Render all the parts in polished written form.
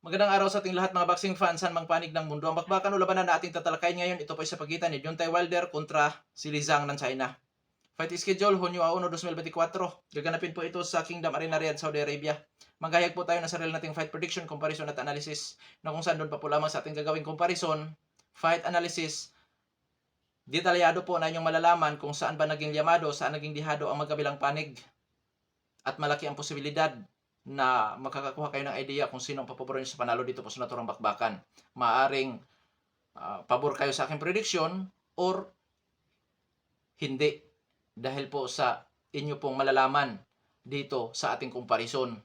Magandang araw sa ating lahat mga boxing fans saan mang panig ng mundo. Ang bakbakan o labanan na ating tatalakayin ngayon, ito po ay sa pagitan ni Deontay Wilder kontra si Li Zhang ng China. Fight schedule, Hunyo 1, 2024. Gaganapin po ito sa Kingdom Arena, Riyadh, Saudi Arabia. Maghahayag po tayo ng sarili nating fight prediction, comparison at analysis na kung saan doon pa po lamang sa ating gagawing comparison, fight analysis, detalyado po na inyong malalaman kung saan ba naging yamado, saan naging dihado ang magkabilang panig. At malaki ang posibilidad na makakakuha kayo ng idea kung sino ang papabor nyo sa panalo dito po sa naturang bakbakan. Maaring pabor kayo sa aking prediction or hindi dahil po sa inyo pong malalaman dito sa ating comparison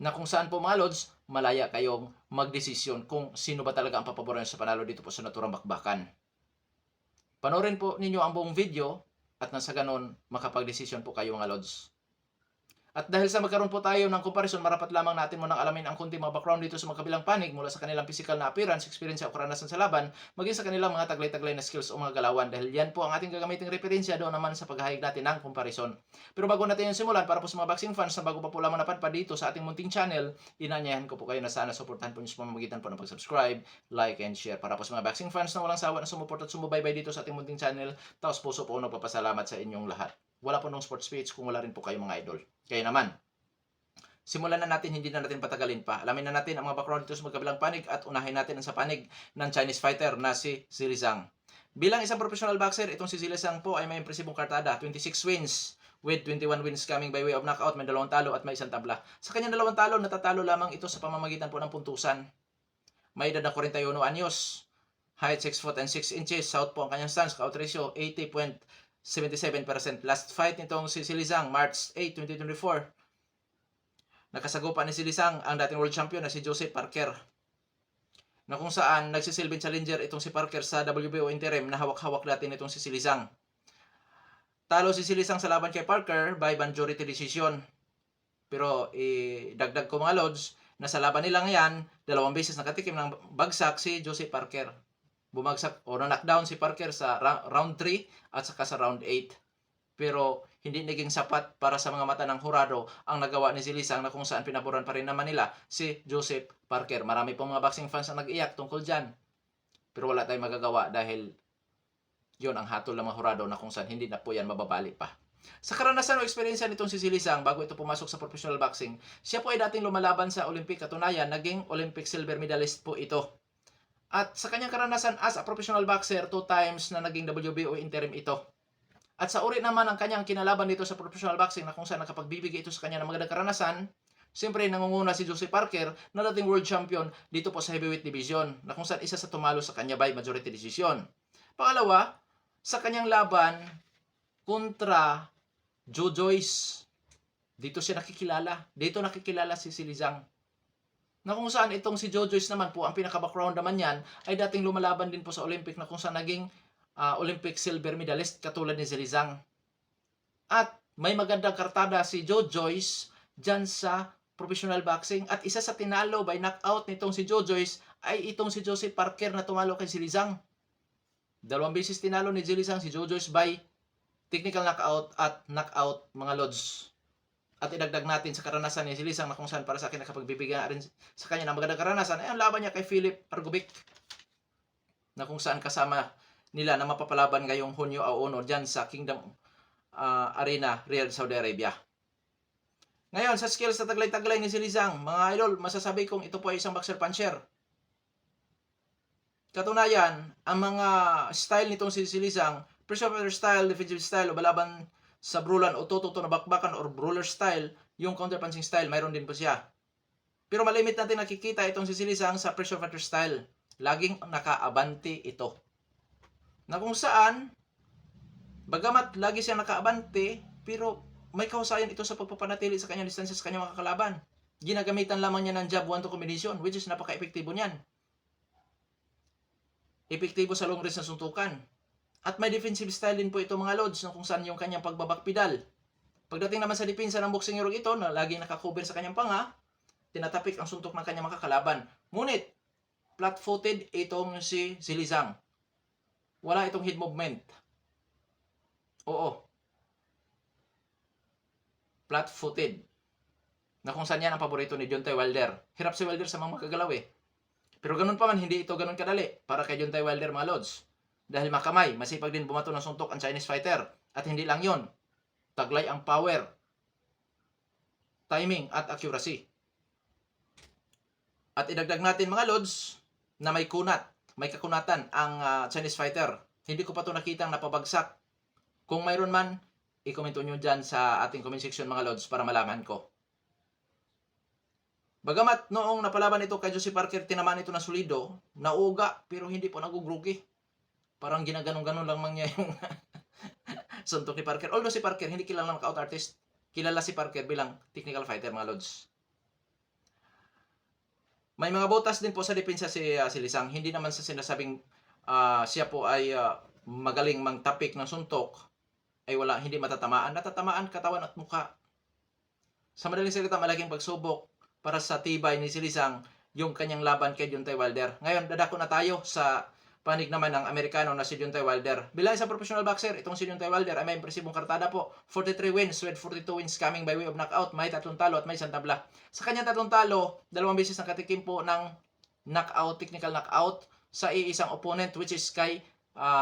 na kung saan po mga lods, malaya kayong magdesisyon kung sino ba talaga ang papabor nyo sa panalo dito po sa naturang bakbakan. Panoorin po ninyo ang buong video at nasa ganon makapagdesisyon po kayo mga lods. At dahil sa magkaroon po tayo ng comparison, marapat lamang natin munang alamin ang kunting mga background dito sa magkabilang panig mula sa kanilang physical na appearance, experience o karanasan sa laban, maging sa kanilang mga taglay-taglay na skills o mga galawan dahil yan po ang ating gagamiting referensya doon naman sa paghahayag natin ng comparison. Pero bago natin yung simulan, para po sa mga boxing fans na bago pa po lamang napadpad dito sa ating munting channel, inanyayahan ko po kayo na sana suportahan po niyo sa pamamagitan po ng pag-subscribe, like, and share. Para po sa mga boxing fans na walang sawa na sumuport at sumubaybay dito sa ating munting channel, taos puso po nagpapasalamat sa inyong lahat. Wala po nung sports speech kung wala rin po kayo mga idol. Kaya naman, simulan na natin, hindi na natin patagalin pa. Alamin na natin ang mga background dito sa magkabilang panig at unahin natin ang sa panig ng Chinese fighter na si Li Zhang. Bilang isang professional boxer, itong si Li Zhang po ay may impresibong kartada, 26 wins with 21 wins coming by way of knockout, may 2 talo at may 1 tabla. Sa kanyang 2 talo, natatalo lamang ito sa pamamagitan po ng puntusan. May edad na 41 anyos, height 6 foot and 6 inches, south po ang kanyang stance, count ratio 80.77%. Last fight nitong si Li Zhang, March 8, 2024. Nakasagupa ni si Li Zhang ang dating world champion na si Joseph Parker, na kung saan nagsisilbing challenger itong si Parker sa WBO interim na hawak-hawak dati nitong si Li Zhang. Talo si Li Zhang sa laban kay Parker by majority decision. Pero dagdag ko mga lods na sa laban nila ngayon, 2 beses nakatikim ng bagsak si Joseph Parker. Bumagsak o na-knockdown si Parker sa round 3 at saka sa round 8. Pero hindi naging sapat para sa mga mata ng hurado ang nagawa ni Li Zhang na kung saan pinaboran pa rin naman nila si Joseph Parker. Marami pong mga boxing fans ang nag-iyak tungkol dyan. Pero wala tayong magagawa dahil yon ang hatol ng mga hurado na kung saan hindi na po yan mababali pa. Sa karanasan o eksperyensya nitong si Li Zhang bago ito pumasok sa professional boxing, siya po ay dating lumalaban sa Olympic. Katunayan, naging Olympic silver medalist po ito. At sa kanyang karanasan as a professional boxer, 2 times na naging WBO interim ito. At sa uri naman ang kanyang kinalaban dito sa professional boxing na kung saan nakapagbibigay ito sa kanya ng magandang karanasan, siyempre nangunguna si Joseph Parker na dating world champion dito po sa heavyweight division na kung saan isa sa tumalo sa kanya by majority decision. Pangalawa, sa kanyang laban kontra Joe Joyce, dito siya nakikilala. Dito nakikilala si Li Zhang. Na kung saan itong si Joe Joyce naman po, ang pinaka-background naman yan, ay dating lumalaban din po sa Olympic na kung saan naging Olympic silver medalist katulad ni Li Zhang. At may magandang kartada si Joe Joyce dyan sa professional boxing. At isa sa tinalo by knockout nitong si Joe Joyce ay itong si Joseph Parker na tumalo kay Li Zhang. 2 beses tinalo ni Li Zhang si Joe Joyce by technical knockout at knockout mga lods. At idagdag natin sa karanasan ni Li Zhang na kung saan para sa akin nakapagbibigyan rin sa kanya ng magandang karanasan ay ang laban niya kay Philip Argovic na kung saan kasama nila na mapapalaban ngayong Hunyo 1 dyan sa Kingdom Arena, Riyadh, Saudi Arabia. Ngayon, sa skills na taglay-taglay ni Li Zhang, mga idol, masasabi kong ito po ay isang boxer puncher. Katunayan, ang mga style nitong si Li Zhang, pressure style, defensive style, o balaban sa brulan o tututo na bakbakan or brawler style, yung counter-punching style, mayroon din po siya. Pero malimit natin nakikita itong si Li Zhang sa pressure fighter style. Laging nakaabante ito. Na kung saan, bagamat lagi siya nakaabante, pero may kahusayan ito sa pagpapanatili sa kanyang distansya sa kanyang mga kalaban. Ginagamitan lamang niya ng jab 1-2 combination, which is napaka-epektibo niyan. Epektibo sa long range na suntukan. At may defensive style din po ito mga lods, na kung saan yung kanyang pagbabakpidal. Pagdating naman sa depensa ng boxing hero ito, na laging nakakover sa kanyang panga, tinatapik ang suntok ng kanyang mga kalaban. Ngunit, flat-footed itong si Li Zhang. Wala itong head movement. Oo. Flat-footed. Na kung saan yan ang paborito ni Deontay Wilder. Hirap si Wilder sa mga makagalaw eh. Pero ganun pa man, hindi ito ganun kadali para kay Deontay Wilder, mga lods. Dahil makamay, masipag din bumato ng suntok ang Chinese fighter. At hindi lang yon, taglay ang power, timing at accuracy. At idagdag natin, mga lods, na may kakunatan ang Chinese fighter. Hindi ko pa ito nakitang napabagsak. Kung mayroon man, i-komento nyo dyan sa ating comment section, mga lods, para malaman ko. Bagamat noong napalaban ito kay Jose Parker, tinamaan ito na solido, nauga, pero hindi po nagugrugi. Parang ginaganong-ganon lang man niya yung suntok ni Parker. Although si Parker, hindi kilala knockout artist. Kilala si Parker bilang technical fighter, mga lods. May mga botas din po sa depensa si Lisang. Hindi naman sa sinasabing siya po ay magaling mangtapik ng suntok, ay wala, hindi matatamaan. Natatamaan katawan at mukha. Sa madaling salita, malaking pagsubok para sa tibay ni Silisang yung kanyang laban kay Deontay Wilder. Ngayon, dadako na tayo sa panig naman ng Amerikano na si Deontay Wilder. Bilang isang professional boxer, itong si Deontay Wilder ay may impresibong kartada po. 43 wins with 42 wins coming by way of knockout. May 3 talo at may 1 tabla. Sa kanyang 3 talo, 2 beses nakatikim po ng knockout, technical knockout sa iisang opponent, which is kay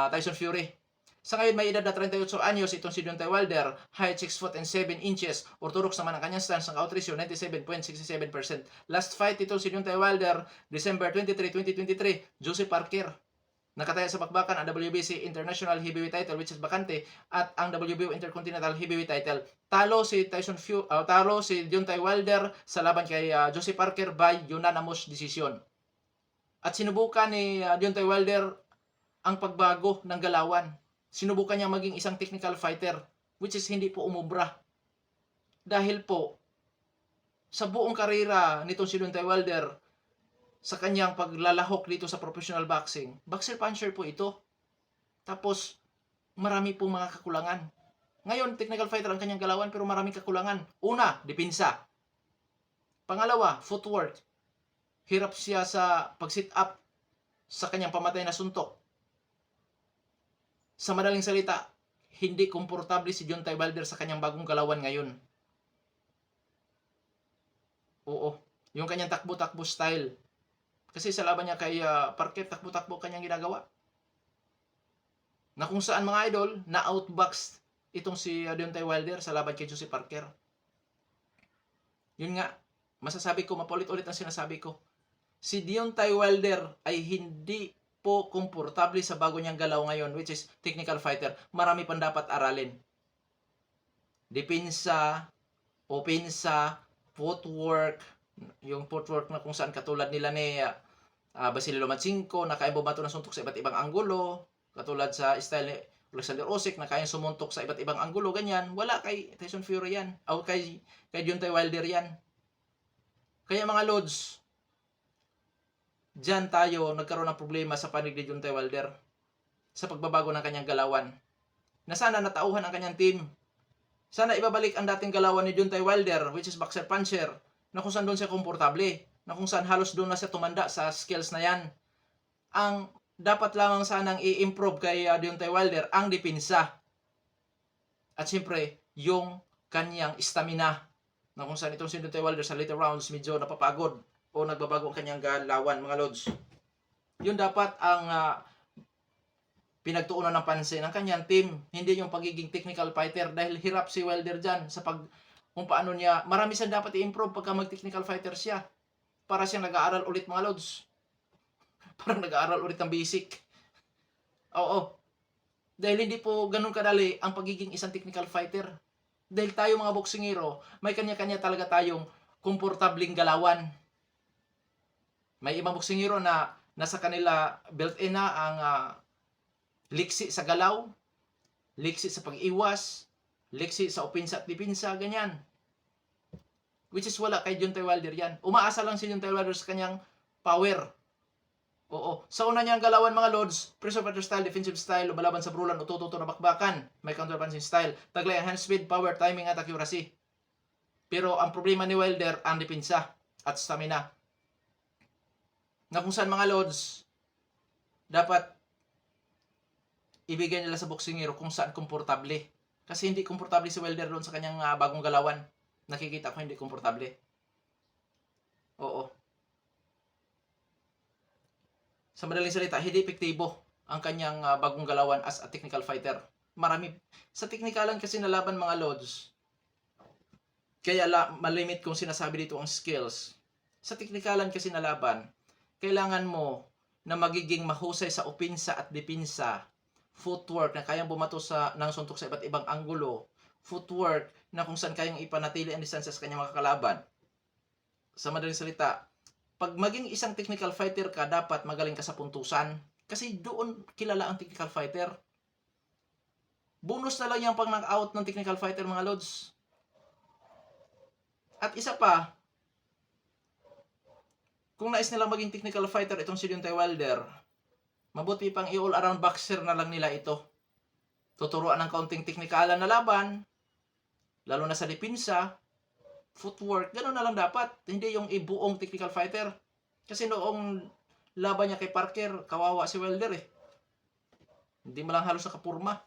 Tyson Fury. Sa ngayon, may edad na 38 anyos itong si Deontay Wilder, height 6 foot and 7 inches. Orthodox naman ang kanyang stance, ang out ratio 97.67%. Last fight itong si Deontay Wilder, December 23, 2023, Jose Parker. Nakataya sa bakbakan ang WBC International Heavyweight title, which is bakante, at ang WBO Intercontinental Heavyweight title. Talo si Deontay Wilder sa laban kay Jose Parker by unanimous decision. At sinubukan ni Deontay Wilder ang pagbago ng galawan. Sinubukan niya maging isang technical fighter, which is hindi po umubra. Dahil po, sa buong karera nitong si Deontay Wilder, sa kanyang paglalahok dito sa professional boxing, boxer puncher po ito. Tapos, marami pong mga kakulangan. Ngayon, technical fighter ang kanyang galawan, pero maraming kakulangan. Una, depensa. Pangalawa, footwork. Hirap siya sa pag-sit up sa kanyang pamatay na suntok. Sa madaling salita, hindi komportable si Deontay Wilder sa kanyang bagong galawan ngayon. Oo, yung kanyang takbo-takbo style. Kasi sa laban niya kay Parker, takbo-takbo kanyang ginagawa. Na kung saan, mga idol, na-outbox itong si Deontay Wilder sa laban kay Jose Parker. Yun nga, masasabi ko, mapulit-ulit ang sinasabi ko. Si Deontay Wilder ay hindi po komportable sa bago niyang galaw ngayon, which is technical fighter. Marami pang dapat aralin. Depensa, opensa, footwork, yung footwork na kung saan katulad nila ni Vasily Lomachenko, na kaya bumato ng suntok sa iba't ibang anggulo, katulad sa style ni Alexander Usyk na kaya sumuntok sa iba't ibang anggulo, ganyan. Wala kay Tyson Fury yan, o kay Deontay Wilder yan. Kaya, mga lods, diyan tayo nagkaroon ng problema sa panig ni Deontay Wilder sa pagbabago ng kanyang galawan. Na sana natauhan ang kanyang team. Sana ibabalik ang dating galawan ni Deontay Wilder, which is boxer puncher, na kung saan doon siya komportable, na kung saan halos doon na siya tumanda sa skills na yan. Ang dapat lamang sanang i-improve kay Deontay Wilder ang depensa. At siyempre, yung kanyang stamina, na kung saan itong si Deontay Wilder sa later rounds medyo napapagod o nagbabago ang kanyang galawan, mga lods. Yun dapat ang pinagtuunan ng pansin ng kanyang team, hindi yung pagiging technical fighter, dahil hirap si Wilder dyan sa kung paano niya, marami siyang dapat i-improve pagka mag-technical fighter siya. Para siyang nag-aaral ulit, mga lods. Parang nag-aaral ulit ng basic. Oo. Dahil hindi po ganun kadali ang pagiging isang technical fighter. Dahil tayo, mga boksingero, may kanya-kanya talaga tayong komportabling galawan. May ibang boksingero na nasa kanila built-in na ang liksi sa galaw, liksi sa pag-iwas, liksi sa opensa at depensa, ganyan. Which is wala kay Deontay Wilder yan. Umaasa lang si Deontay Wilder sa kanyang power. Oo. Sa una niyang galawan, mga lods, pressure fighter style, defensive style, lumalaban sa brulan, utututo na bakbakan, may counterpunching style, taglay ang hand speed, power, timing at accuracy. Pero ang problema ni Wilder, ang depensa at stamina. Na kung saan, mga lods, dapat ibigay nila sa boksingero kung saan komportable. Kasi hindi komportable si Wilder doon sa kanyang bagong galawan. Nakikita ko hindi komportable. Oo. Sa madaling salita, hindi epektibo ang kanyang bagong galawan as a technical fighter. Marami sa teknikalan kasi na laban mga lods. Kaya malimit kung sinasabi dito ang skills. Sa teknikalan kasi na laban, kailangan mo na magiging mahusay sa opinsa at dipinsa, footwork na kayang bumato ng suntok sa iba't ibang anggulo, footwork na kung saan kayang ipanatili ang distansya sa kanyang mga kalaban. Sa madaling salita, pag maging isang technical fighter ka, dapat magaling ka sa puntusan. Kasi doon kilala ang technical fighter. Bonus na lang yung pag knock-out ng technical fighter mga lods. At isa pa, kung nais nilang maging technical fighter itong si Deontay Wilder, mabuti pang i-all around boxer na lang nila ito. Tuturuan ng kaunting teknikalan na laban, lalo na sa dipinsa, footwork, gano'n na lang dapat. Hindi yung ibuong technical fighter. Kasi noong laban niya kay Parker, kawawa si Wilder eh. Hindi mo lang halos nakapurma.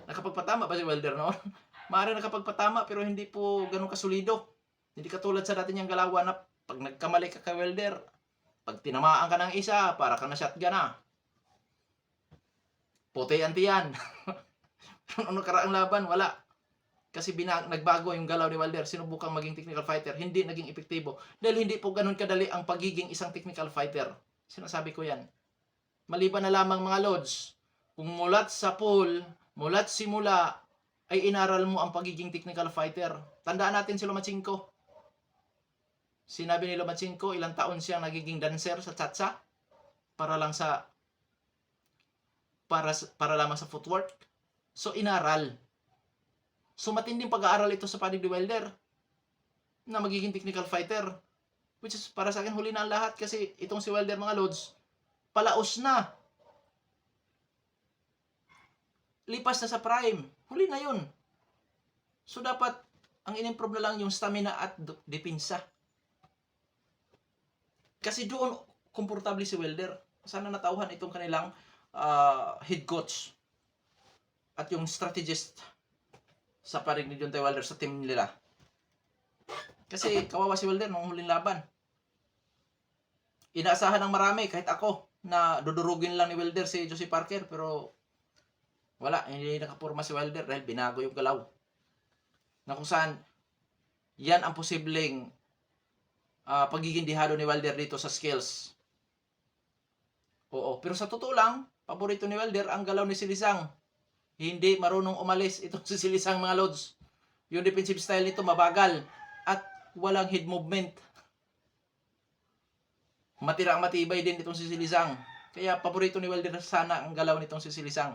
Nakapagpatama ba si Wilder noon? Maaari nakapagpatama pero hindi po ganun kasulido. Hindi katulad sa dati niyang galawan na pag nagkamali ka kay Wilder, pag tinamaan ka ng isa, para ka na shotgun na. Puti ang tiyan. Ano karaang laban? Wala. Kasi nagbago yung galaw ni Wilder, sinubukang maging technical fighter, hindi naging epektibo. Dahil hindi po ganun kadali ang pagiging isang technical fighter. Sinasabi ko yan. Maliban na lamang mga lods, kung mulat sa pool, mulat simula, ay inaral mo ang pagiging technical fighter. Tandaan natin si Lomachenko. Sinabi ni Lomachenko, ilang taon siyang nagiging dancer sa cha-cha para lamang sa footwork. So inaral. So matinding pag-aaral ito sa panig ni Wilder na magiging technical fighter. Which is para sa akin huli na ang lahat kasi itong si Wilder mga lods, palaos na. Lipas na sa prime. Huli na yun. So dapat ang in-improve na lang yung stamina at dipinsa. Kasi doon komportable si Wilder. Sana natauhan itong kanilang head coach at yung strategist sa panig ni Deontay Wilder sa team nila. Kasi kawawa si Wilder nung huling laban. Inaasahan ng marami, kahit ako, na dudurugin lang ni Wilder si Joseph Parker, pero wala, hindi nakapurma si Wilder dahil binago yung galaw. Na kung saan, yan ang posibleng pagiging dihado ni Wilder dito sa skills. Oo, pero sa totoo lang, paborito ni Wilder ang galaw ni Silisang. Hindi marunong umalis itong si Silisang mga lods. Yung defensive style nito mabagal at walang head movement. Matirang matibay din itong si Silisang. Kaya paborito ni Wilder sana ang galaw nitong si Silisang.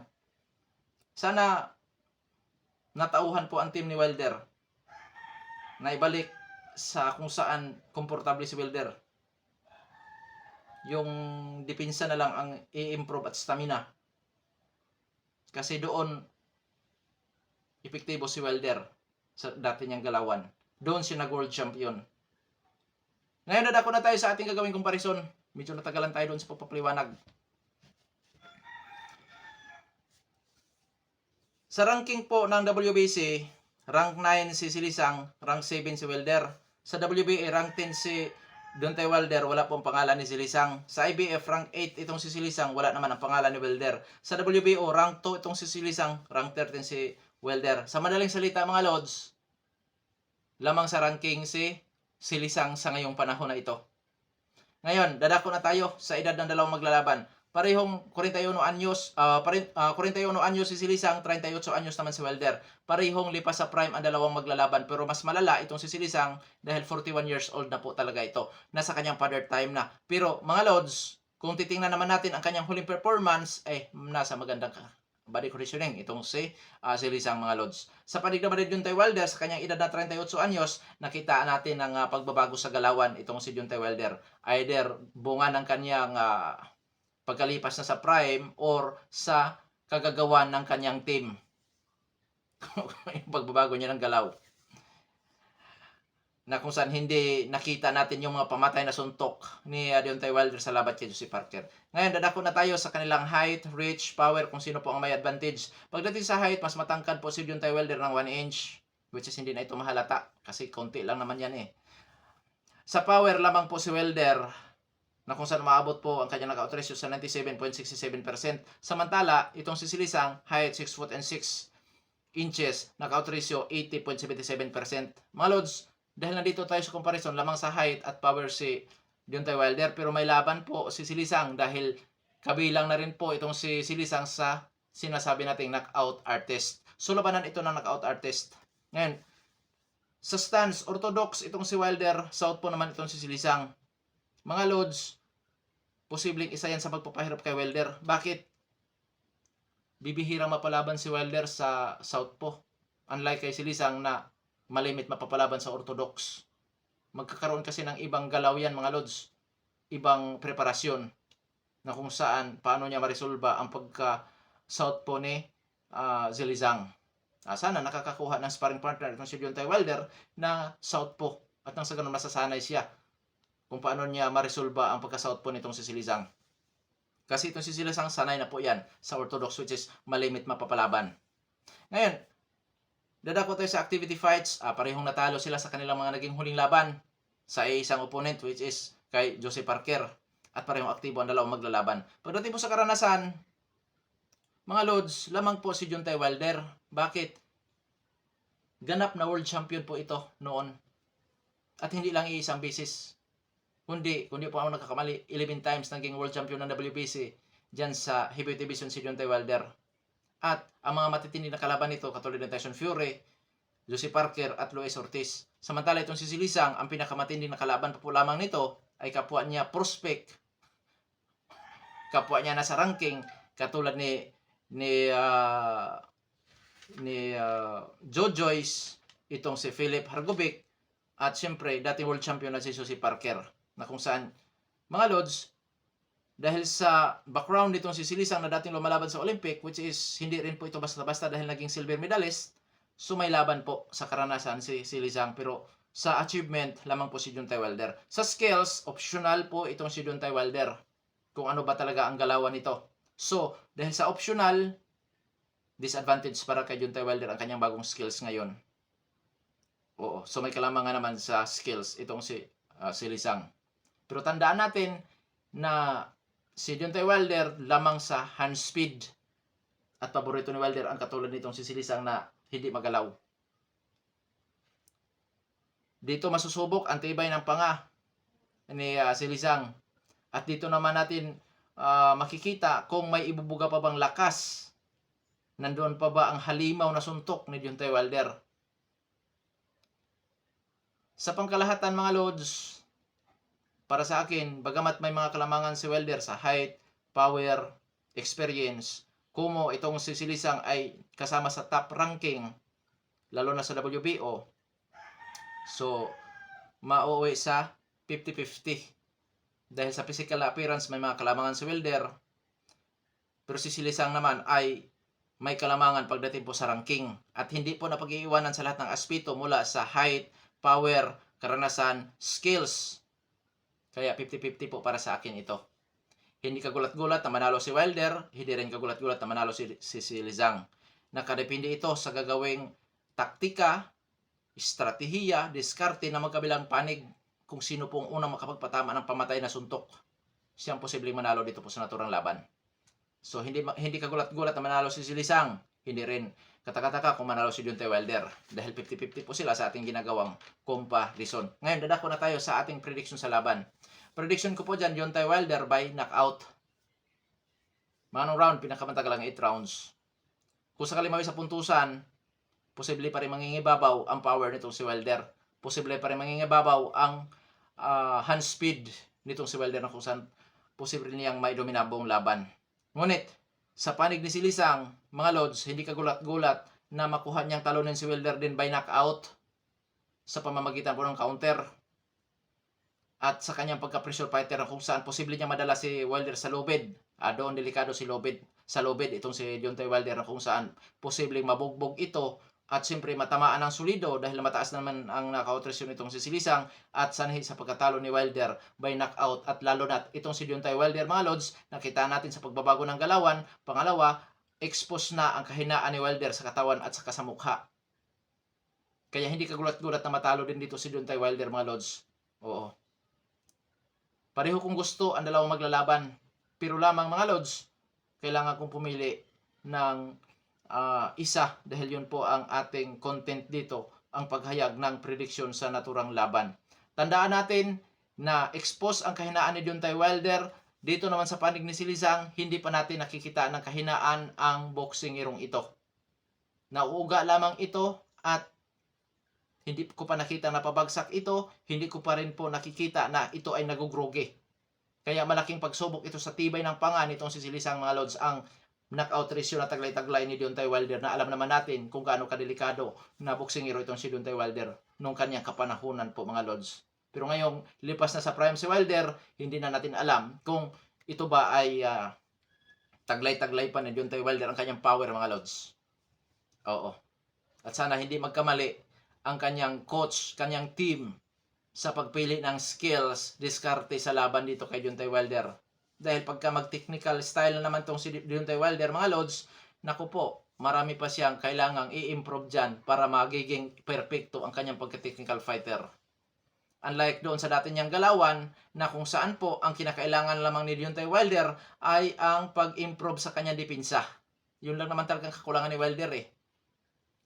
Sana natauhan po ang team ni Wilder na ibalik sa kung saan komportable si Wilder. Yung depensa na lang ang i-improve at stamina. Kasi doon epektibo si Wilder sa dati niyang galawan. Doon siya nag-world champion. Ngayon dadako na tayo sa ating gagawing comparison. Medyo natagalan tayo doon sa pagpapaliwanag. Sa ranking po ng WBC, rank 9 si Silisang, rank 7 si Wilder. Sa WBA, rank 10 si Deontay Wilder, wala pong pangalan ni Silisang. Sa IBF, rank 8 itong si Silisang, wala naman ang pangalan ni Wilder. Sa WBO, rank 2 itong si Silisang, rank 13 si Wilder. Sa madaling salita mga lods, lamang sa ranking si Silisang sa ngayong panahon na ito. Ngayon, dadako na tayo sa edad ng dalawang maglalaban. Parehong 41 anyos, 41 anyos si Silisang, 38 anyos naman si Wilder. Parehong lipas sa prime ang dalawang maglalaban, pero mas malala itong si Silisang dahil 41 years old na po talaga ito. Nasa kanyang father time na. Pero mga lods, kung titingnan naman natin ang kanyang huling performance, nasa magandang body conditioning itong si Silisang mga lods. Sa panig naman ni Deontay Wilder, sa kanyang edad na 38 anyos, nakita natin ang pagbabago sa galawan itong si Deontay Wilder. Either bunga ng kanyang pagkalipas na sa prime or sa kagagawan ng kanyang team. Yung pagbabago niya ng galaw. Na kung saan hindi nakita natin yung mga pamatay na suntok ni Deontay Wilder sa laban kay Joseph Parker. Ngayon, dadako na tayo sa kanilang height, reach, power, kung sino po ang may advantage. Pagdating sa height, mas matangkad po si Deontay Wilder ng 1 inch, which is hindi na ito mahalata kasi konti lang naman yan eh. Sa power lamang po si Wilder na kung saan maabot po ang kanyang knockout ratio sa 97.67%. Samantala, itong si Silisang, height 6 foot and 6 inches, knockout ratio 80.77%. Mga Lods, dahil nandito tayo sa comparison lamang sa height at power si Deontay Wilder, pero may laban po si Silisang dahil kabilang na rin po itong si Silisang sa sinasabi nating knockout artist. So labanan ito ng knockout artist. Ngayon, sa stance, orthodox itong si Wilder, southpaw naman itong si Silisang. Mga Lods, posibleng isa yan sa magpapahirap kay Wilder. Bakit? Bibihirang mapalaban si Wilder sa southpaw. Unlike kay Silisang na malimit mapapalaban sa orthodox. Magkakaroon kasi ng ibang galaw yan mga Lods. Ibang preparasyon na kung saan paano niya maresolba ang pagka southpaw ni Zhilei. Sana nakakakuha ng sparring partner itong si Deontay Wilder na southpaw at nang sa ganun masasanay siya kung paano niya maresolba ang pagka-southpaw nitong si Zhilei. Kasi itong si Zhilei sanay na po yan sa orthodox which is malimit mapapalaban. Ngayon, dadako tayo sa activity fights. Parehong natalo sila sa kanilang mga naging huling laban sa isang opponent which is kay Joseph Parker. At parehong aktibo ang dalawang maglalaban. Pagdating po sa karanasan, mga Lods, lamang po si Deontay Wilder. Bakit? Ganap na world champion po ito noon. At hindi lang iisang beses. Kundi po ako nagkakamali, 11 times naging world champion ng WBC dyan sa heavyweight division si Deontay Wilder. At ang mga matitindi na kalaban nito, katulad ng Tyson Fury, Joseph Parker at Luis Ortiz. Samantala itong si Zhilei, ang pinakamatindi na kalaban pa po lamang nito ay kapwa niya prospect. Kapwa niya nasa ranking, katulad ni Joe Joyce, itong si Philip Hrgovic, at siyempre dating world champion na si Joseph Parker. Na kung saan, mga Lods, dahil sa background nitong si Zhilei na dating lumalaban sa Olympic, which is hindi rin po ito basta-basta dahil naging silver medalist, so may laban po sa karanasan si Zhilei, pero sa achievement lamang po si Deontay Wilder. Sa skills, optional po itong si Deontay Wilder kung ano ba talaga ang galawan nito. So, dahil sa optional, disadvantage para kay Deontay Wilder ang kanyang bagong skills ngayon. Oo, so may kalamangan naman sa skills itong si Zhilei. Pero tandaan natin na si Deontay Wilder lamang sa hand speed at paborito ni Wilder ang katulad nitong si Zhilei na hindi magalaw. Dito masusubok ang tibay ng panga ni Zhilei. At dito naman natin makikita kung may ibubuga pa bang lakas. Nandoon pa ba ang halimaw na suntok ni Deontay Wilder? Sa pangkalahatan mga Lods, para sa akin, bagamat may mga kalamangan si Wilder sa height, power, experience, kumo itong si Zhilei ay kasama sa top ranking, lalo na sa WBO. So, mauwi sa 50-50. Dahil sa physical appearance, may mga kalamangan si Wilder. Pero si Zhilei naman ay may kalamangan pagdating po sa ranking. At hindi po napag-iiwanan sa lahat ng aspeto mula sa height, power, karanasan, skills. Kaya 50-50 po para sa akin ito. Hindi kagulat-gulat na manalo si Wilder, hindi rin kagulat-gulat na manalo si Zhilei. Nakadepende ito sa gagawing taktika, estratehiya, diskarte na magkabilang panig kung sino pong unang makapagpatama ng pamatay na suntok. Siyang posibleng manalo dito po sa naturang laban. So hindi kagulat-gulat na manalo si Zhilei. Hindi rin katakataka kung manalo si Deontay Wilder dahil 50-50 po sila sa ating ginagawang comparison. Ngayon, dadako na tayo sa ating prediction sa laban. Prediction ko po dyan, Deontay Wilder by knockout. Manong round, pinakamatagal ang 8 rounds. Kung sakali mawi sa puntusan, posible pa rin mangingibabaw ang power nitong si Wilder. Posible pa rin mangingibabaw ang hand speed nitong si Wilder na kung saan posible niyang maidomina buong laban. Ngunit, sa panig ni Zhilei, mga Lods, hindi kagulat-gulat na makuha niyang talunin si Wilder din by knockout sa pamamagitan po ng counter. At sa kanyang pagka-pressure fighter na kung saan posible niya madala si Wilder sa lobid. Doon delikado si lobid. Sa lobid itong si Deontay Wilder na kung saan posibleng mabugbog ito at siyempre matamaan ng solido dahil mataas naman ang knockout ratio nitong si Zhilei at sanhi sa pagkatalo ni Wilder by knockout at lalo na itong si Deontay Wilder mga Lods, nakita natin sa pagbabago ng galawan. Pangalawa, expose na ang kahinaan ni Wilder sa katawan at saka sa mukha. Kaya hindi kagulat-gulat na matalo din dito si Deontay Wilder mga Lods. Oo. Pareho kong gusto ang dalawang maglalaban. Pero lamang mga lods, kailangan kong pumili ng isa dahil yun po ang ating content dito, ang paghayag ng prediction sa naturang laban. Tandaan natin na expose ang kahinaan ni Deontay Wilder. Dito naman sa panig ni Silizang, hindi pa natin nakikita ng kahinaan ang boxingerong ito. Nauuga lamang ito at hindi ko pa nakita na pabagsak ito, hindi ko pa rin po nakikita na ito ay nagugroge. Kaya malaking pagsubok ito sa tibay ng panga nitong si Silisang mga lods, ang knockout ratio na taglay-taglay ni Deontay Wilder, na alam naman natin kung gaano kadelikado na boksingero itong si Deontay Wilder nung kanyang kapanahunan po mga lods. Pero ngayong lipas na sa prime si Wilder, hindi na natin alam kung ito ba ay taglay-taglay pa ni Deontay Wilder ang kanyang power mga lods. Oo. At sana hindi magkamali ang kanyang coach, kanyang team sa pagpili ng skills, diskarte sa laban dito kay Deontay Wilder. Dahil pagka mag-technical style na naman tong si Deontay Wilder, mga lods, naku po, marami pa siyang kailangang i-improve dyan para magiging perfecto ang kanyang pagka-technical fighter. Unlike doon sa dati niyang galawan, na kung saan po ang kinakailangan lamang ni Deontay Wilder ay ang pag-improve sa kanyang depensa. Yun lang naman talagang kakulangan ni Wilder eh.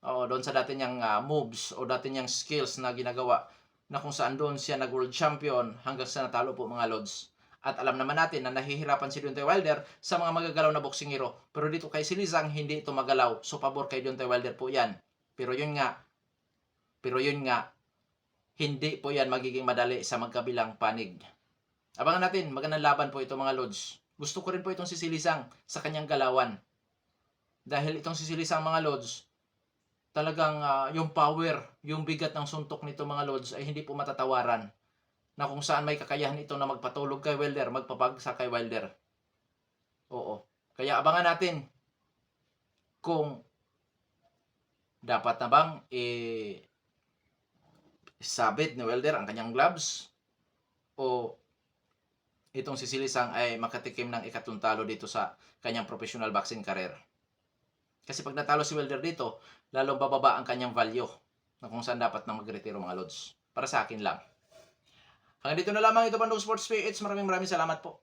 O doon sa dati niyang moves o dati niyang skills na ginagawa, na kung saan doon siya nag-world champion hanggang sa natalo po mga lods. At alam naman natin na nahihirapan si Deontay Wilder sa mga magagalaw na boksingero. Pero dito kay Silizang, hindi ito magalaw. So pabor kay Deontay Wilder po yan. Pero yun nga, hindi po yan magiging madali sa magkabilang panig. Abangan natin, magandang laban po ito mga lods. Gusto ko rin po itong si Silizang sa kanyang galawan. Dahil itong si Silizang mga lods, talagang yung power, yung bigat ng suntok nito mga lods ay hindi po matatawaran. Na kung saan may kakayahan ito na magpatulog kay Wilder, magpapagsak kay Wilder. Oo. Kaya abangan natin kung dapat na bang sabit ni Wilder ang kanyang gloves o itong si Silisang ay makatikim ng ikatlong talo dito sa kanyang professional boxing career. Kasi pag natalo si Wilder dito, lalong bababa ang kanyang value na kung saan dapat na magretiro mga lods. Para sa akin lang. Hanggang dito na lamang ito, Bandog Sports PH. Maraming salamat po.